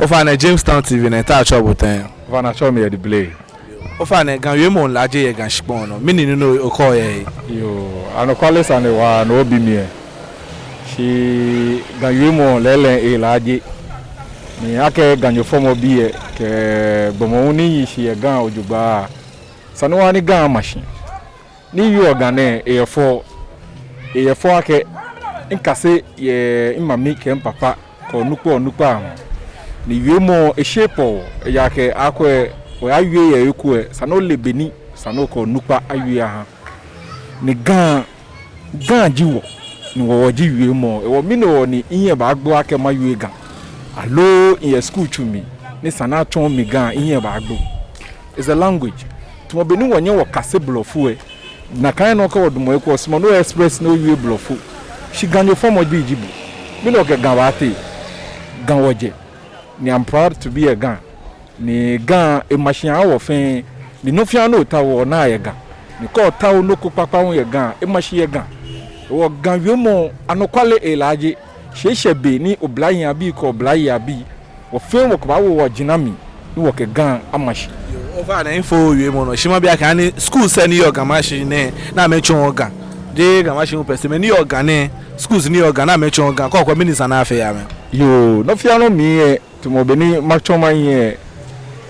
Ofane Jamestown TV na ta trouble ten. Ofane show me the play. Ofane gan we mo laje ye gan shipon no. Mini no oko ye. Yo, ano kwale sane wa no obi mi e. Shi gan we mo lele e laje. Ni ake gan yo form obi e ke gbomo ni yi shi e gan ojugba. Sanu wa ni gan machine. Ni yo gan e fo ake nkase ye imami ke papa ko nukpo ahụ ni yemo e shape ya ke akwe o awie ye ekwe sano lebeni sano ko nukpa awie ha ni gan jiwo ni wo ji yemo e wo mi no ni iye ba agbo ake ma yue gan alo in school chumi ni sana ton mi gan iye ba agbo is a language to mo beni wonye wo kase blofu e na kan no ka wodumo ekwo smo no express no yue blofu shi ganyo form bi jibu mi no ke gan ba te gan woje ni I'm proud to be a gan ni gan e machine awo fen ni no fia no ta wo na ye gan ni ko ta no ko papa won ye gan e machine ye gan wo gan wi mo anokwale elaje sheshe be ni oblayin abi ko oblayin abi wo fen wo ko ba wo jinami ni wo ke gan amashi over na info wi mo no shima bia kan ni school se ni yo gan machine na me chon gan de gan machine person me ni yo gan ne schools ni yo gan na me chon gan ko minister na afa ya me yo no fia no mi e tumo beni machoma ye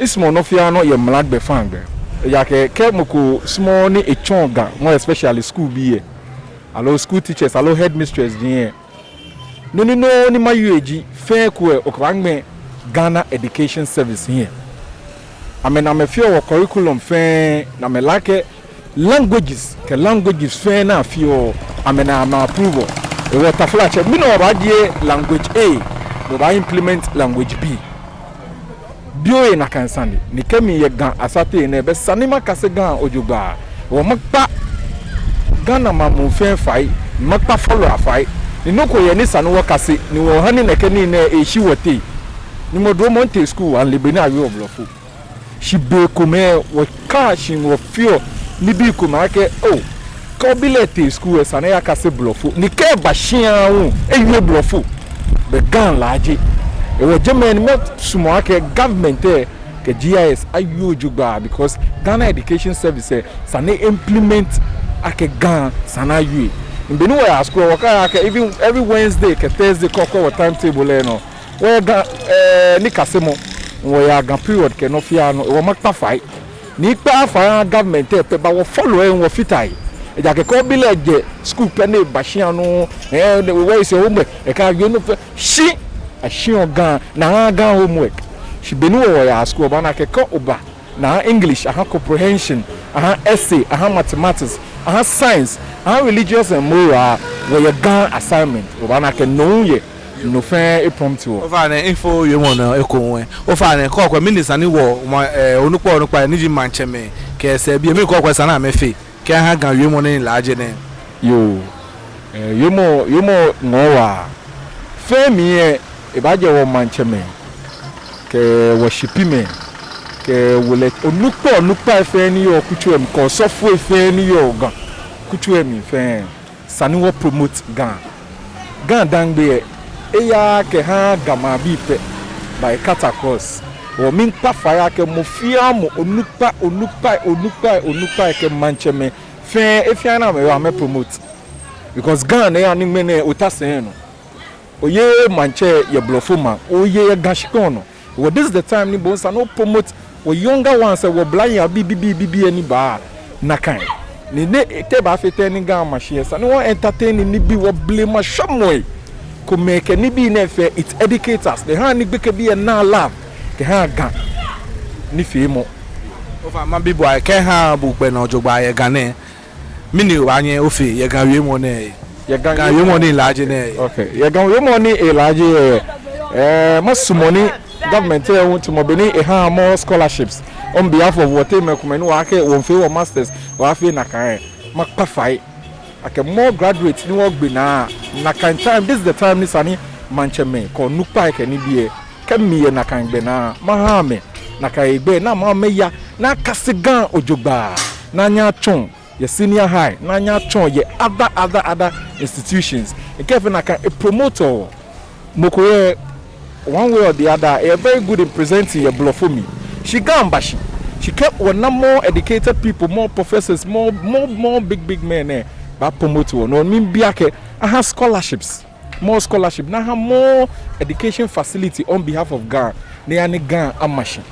ismo no fia no ye mlad be fangbe ya ke moko small ni echonga more especially school bi ye allo school teachers allo headmistress din no ni mayueji fe ko okwanme Ghana Education Service here amena me fio wo curriculum fe na me like languages fe na fio amena ma approval e water flash mi no ba die language A no ba implement language B bio na kansani ni kemi ye gan asate na be sanima kase gan ojugba wo makpa Ghana ma mu fe fai makpa follow afai ni no ko ye ni sanu wo kase ni wo hani na keni na e shi wote ni modo monte school an lebeni awe oblofo shi be ko me wo ka shi wo fio ni bi ko ma ke oh ko bilete school sana ya kase blofo ni ke ba hia wo ewe blofo be gan laje e wo jemen me sumo ake government ke GIS ayu jugba because Ghana Education Service sana implement ake gan sana yu mbeni wo ya school wo ka ake even every Wednesday ke Thursday ko timetable no wo ga ni kase mo wo ya gan period ke no fia no wo makpa fai ni pa fa government pe ba wo follow en wo fitai e ja ke ko village school pe ne ba hia no we say homework e ka yo no shi a shi ogan na gan homework shi beni wo ya school ba na ke ko oba na English aha comprehension aha essay aha mathematics aha science aha religious and moral wo ya gan assignment oba na ke no ye no fe impromptu over na info ye mo na ekonwe over na ko minister ni wo onukpa ni ji mancheme ke se bi mi ko sana me fe ke ha gan ye mo ni laje ne yo ngowa fe mi e ba je wo mancheme ke wo shipi me ke wo le onukpa fe ni yo kutu em ko sofu fe ni yo gan kutu em fe sani wo promote gan dangbe eya ke ha gama bi pe by cut across o min pa fire ke mo fia mo onukpa ke mancheme fe efia na me promote because Ghana ya ni mene utasen no oye manche ye blofoma oye gashikono well this is the time ni bonsa no promote o younger ones wo blind ya bibi ani ba na kan ni ne te ba fete ni Ghana machine sa no entertain ni bi wo blame shamwe ko make ni bi na fe it educators the hand ni gbeke bi na lab ke ha gan ni fe mo over man bi boy ke ha bu pe na ojogba ye gan mini wa yen ofe ye gan we mo ne ye gan we mo ni laje ne okay ye gan we mo ni e laje masumoni government want to mobile a more scholarships on behalf of what me wa ke won fe masters wa fe na kan makpa fai ake more graduates ni work be na kan time this is the time ni sani mancheme ko nukpa ke ni bie kemi na kan gbe na mahame na kai gbe na ma meya na kasigan ojogba na nya chon ye senior high na nya chon ye other institutions e kefe na kan a promoter mokoye one way or the other, very good in presenting a bluff for me. She got ambition. She kept one more educated people, more professors, more big men there. But promote one. No, mean biake. I have scholarships, more scholarship. Now I have more education facility on behalf of Ghana. They are Ghana ambition.